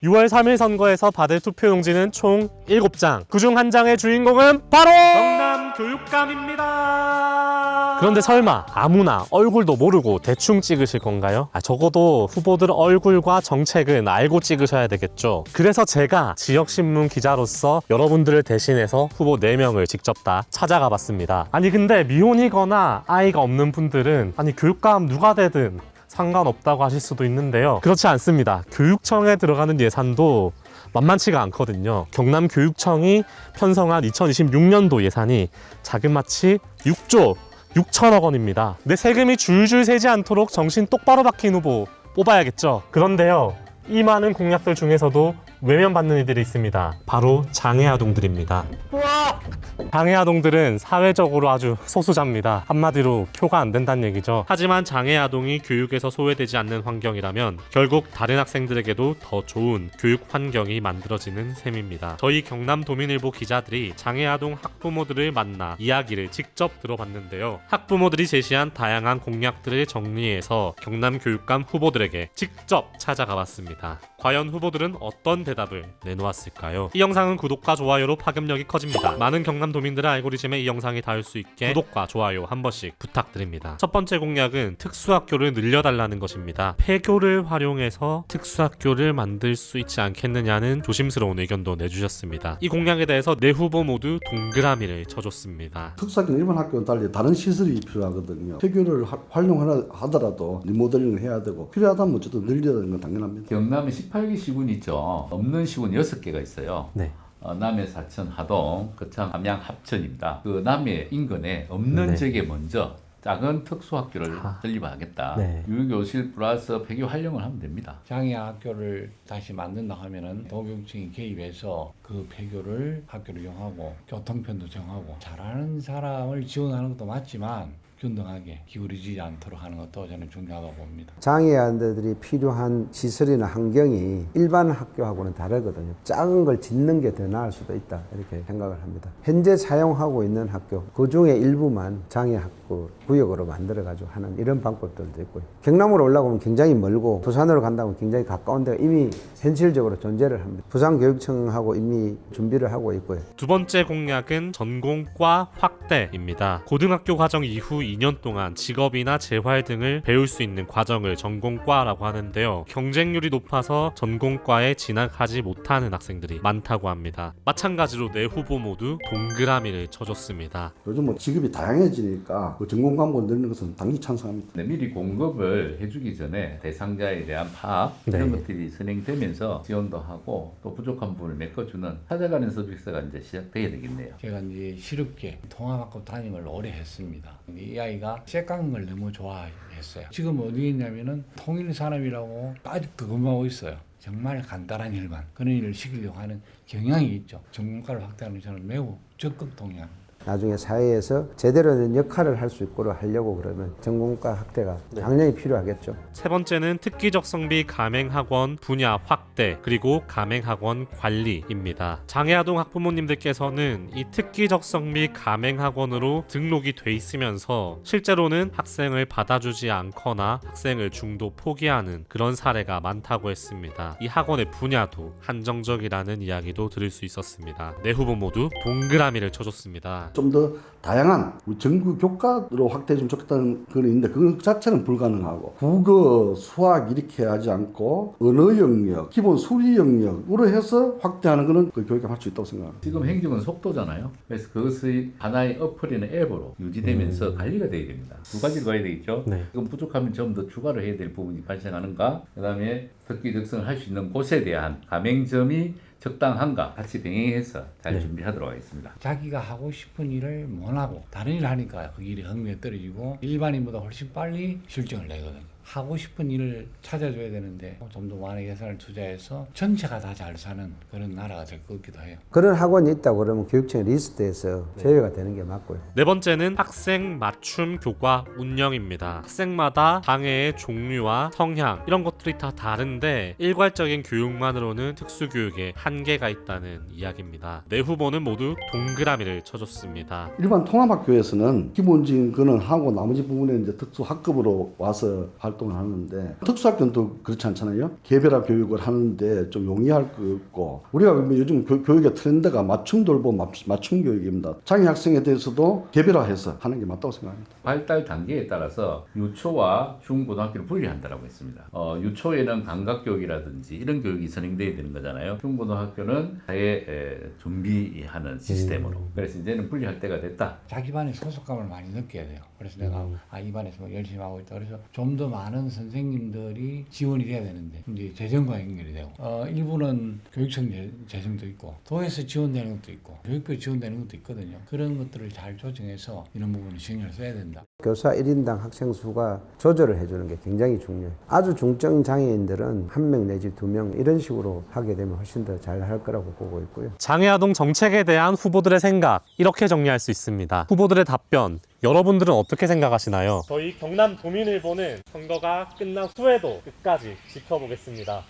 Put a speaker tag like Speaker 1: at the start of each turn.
Speaker 1: 6월 3일 선거에서 받을 투표용지는 총 7장. 그중 한 장의 주인공은 바로 경남 교육감입니다. 그런데 설마 아무나 얼굴도 모르고 대충 찍으실 건가요? 적어도 후보들 얼굴과 정책은 알고 찍으셔야 되겠죠. 그래서 제가 지역신문 기자로서 여러분들을 대신해서 후보 4명을 직접 다 찾아가 봤습니다. 아니 근데 미혼이거나 아이가 없는 분들은 아니 교육감 누가 되든 상관없다고 하실 수도 있는데요. 그렇지 않습니다. 교육청에 들어가는 예산도 만만치가 않거든요. 경남교육청이 편성한 2026년도 예산이 자그마치 6조 6천억 원입니다. 내 세금이 줄줄 새지 않도록 정신 똑바로 박힌 후보 뽑아야겠죠. 그런데요, 이 많은 공약들 중에서도 외면받는 이들이 있습니다. 바로 장애아동들입니다. 장애아동들은 사회적으로 아주 소수자입니다. 한마디로 표가 안 된다는 얘기죠. 하지만 장애아동이 교육에서 소외되지 않는 환경이라면 결국 다른 학생들에게도 더 좋은 교육 환경이 만들어지는 셈입니다. 저희 경남도민일보 기자들이 장애아동 학부모들을 만나 이야기를 직접 들어봤는데요. 학부모들이 제시한 다양한 공약들을 정리해서 경남교육감 후보들에게 직접 찾아가 봤습니다. 과연 후보들은 어떤 대답을 내놓았을까요? 이 영상은 구독과 좋아요로 파급력이 커집니다. 많은 경남도민들의 알고리즘에 이 영상이 닿을 수 있게 구독과 좋아요 한 번씩 부탁드립니다. 첫 번째 공약은 특수학교를 늘려달라는 것입니다. 폐교를 활용해서 특수학교를 만들 수 있지 않겠느냐는 조심스러운 의견도 내주셨습니다. 이 공약에 대해서 네 후보 모두 동그라미를 쳐줬습니다.
Speaker 2: 특수학교는 일반 학교와 달리 다른 시설이 필요하거든요. 폐교를 활용하더라도 리모델링을 해야 되고 필요하다면 어쨌든 늘려야 되는 건 당연합니다.
Speaker 3: 경남에 18개 시군이 있죠. 없는 시군 6개가 있어요.
Speaker 1: 네.
Speaker 3: 남해, 사천, 하동, 거창, 함양, 합천입니다. 그 남해 인근에 없는 지역에 먼저 작은 특수학교를 설립하겠다. 유교실 플러스 폐교 활용을 하면 됩니다.
Speaker 4: 장애 학교를 다시 만든다 하면은 도교육청이 개입해서 그 폐교를 학교를 이용하고 교통편도 정하고 잘하는 사람을 지원하는 것도 맞지만 균등하게 기울이지 않도록 하는 것도 저는 중요하다고 봅니다.
Speaker 5: 장애아들이 필요한 시설이나 환경이 일반 학교하고는 다르거든요. 작은 걸 짓는 게 더 나을 수도 있다 이렇게 생각을 합니다. 현재 사용하고 있는 학교 그 중에 일부만 장애학교 구역으로 만들어가지고 하는 이런 방법들도 있고요. 경남으로 올라가면 굉장히 멀고 부산으로 간다면 굉장히 가까운 데가 이미 현실적으로 존재를 합니다. 부산교육청하고 이미 준비를 하고 있고요.
Speaker 1: 두 번째 공약은 전공과 확대입니다. 고등학교 과정 이후 2년 동안 직업이나 재활 등을 배울 수 있는 과정을 전공과라고 하는데요. 경쟁률이 높아서 전공과에 진학하지 못하는 학생들이 많다고 합니다. 마찬가지로 네 후보 모두 동그라미를 쳐줬습니다.
Speaker 2: 요즘 뭐 직업이 다양해지니까 그 전공 과목을 늘리는 것은 당연히 찬성합니다.
Speaker 3: 네, 미리 공급을 해주기 전에 대상자에 대한 파악 이런 것들이 진행되면서 지원도 하고 또 부족한 부분을 메꿔주는 찾아가는 서비스가 이제 시작돼야 되겠네요.
Speaker 4: 제가 이제 실업계 통합학교 담임을 오래 했습니다. 이 아이가 책 깎는 걸 너무 좋아했어요. 지금 어디 있냐면은 통일산업이라고 아직도 근무하고 있어요. 정말 간단한 일만 그런 일을 시키려고 하는 경향이 있죠. 전문가를 확대하는 저는 매우 적극 동의합니다.
Speaker 5: 나중에 사회에서 제대로 된 역할을 할 수 있도록 하려고 그러면 전공과 확대가 당연히 필요하겠죠.
Speaker 1: 세 번째는 특기적 성비 가맹학원 분야 확대 그리고 가맹학원 관리입니다. 장애아동 학부모님들께서는 이 특기적 성비 가맹학원으로 등록이 돼 있으면서 실제로는 학생을 받아주지 않거나 학생을 중도 포기하는 그런 사례가 많다고 했습니다. 이 학원의 분야도 한정적이라는 이야기도 들을 수 있었습니다. 네 후보 모두 동그라미를 쳐줬습니다.
Speaker 2: 좀 더 다양한 전국 교과로 확대해주면 좋겠다는 그런 있는데 그 자체는 불가능하고 국어, 수학 이렇게 하지 않고 언어 영역, 기본 수리 영역으로 해서 확대하는 거는 그 교육을 할 수 있다고 생각합니다.
Speaker 3: 지금 행정은 속도잖아요. 그래서 그것이 하나의 어플이나 앱으로 유지되면서 관리가 돼야 됩니다. 두 가지를 봐야 되겠죠. 지금 부족하면 좀 더 추가로 해야 될 부분이 발생하는가, 그 다음에 특기 적성을 할 수 있는 곳에 대한 가맹점이 적당한가 같이 병행해서 잘 준비하도록 하겠습니다.
Speaker 4: 자기가 하고 싶은 일을 못하고 다른 일을 하니까 그 일이 흥미가 떨어지고 일반인보다 훨씬 빨리 실적을 내거든요. 하고 싶은 일을 찾아줘야 되는데 좀 더 많은 예산을 투자해서 전체가 다 잘 사는 그런 나라가 될 것 같기도 해요.
Speaker 5: 그런 학원이 있다고 그러면 교육청 리스트에서 제외가 되는 게 맞고요.
Speaker 1: 네 번째는 학생 맞춤 교과 운영입니다. 학생마다 장애의 종류와 성향 이런 것들이 다 다른데 일괄적인 교육만으로는 특수교육에 한계가 있다는 이야기입니다. 네 후보는 모두 동그라미를 쳐줬습니다.
Speaker 2: 일반 통합학교에서는 기본적인 거는 하고 나머지 부분에 이제 특수 학급으로 와서 할 활동을 하는데 특수학교는 또 그렇지 않잖아요. 개별화 교육을 하는데 좀 용이할 거 없고 우리가 요즘 교육의 트렌드가 맞춤 돌보 맞춤 교육입니다. 장애 학생에 대해서도 개별화해서 하는 게 맞다고 생각합니다.
Speaker 3: 발달 단계에 따라서 유초와 중고등학교를 분리한다라고 했습니다. 유초에는 감각교육이라든지 이런 교육이 선행돼야 되는 거잖아요. 중고등학교는 아예 준비하는 시스템으로. 그래서 이제는 분리할 때가 됐다.
Speaker 4: 자기 반에 소속감을 많이 느껴야 돼요. 그래서 내가 이 반에서 뭐 열심히 하고 있다. 그래서 좀 더 많은 선생님들이 지원이 돼야 되는데 이제 재정과 연결이 되고 일부는 교육청 재정도 있고 도에서 지원되는 것도 있고 교육부에 지원되는 것도 있거든요. 그런 것들을 잘 조정해서 이런 부분을 신경을 써야 된다.
Speaker 5: 교사 1인당 학생 수가 조절을 해주는 게 굉장히 중요해요. 아주 중증 장애인들은 1명 내지 2명 이런 식으로 하게 되면 훨씬 더 잘 할 거라고 보고 있고요.
Speaker 1: 장애아동 정책에 대한 후보들의 생각 이렇게 정리할 수 있습니다. 후보들의 답변 여러분들은 어떻게 생각하시나요? 저희 경남도민일보는 선거가 끝난 후에도 끝까지 지켜보겠습니다.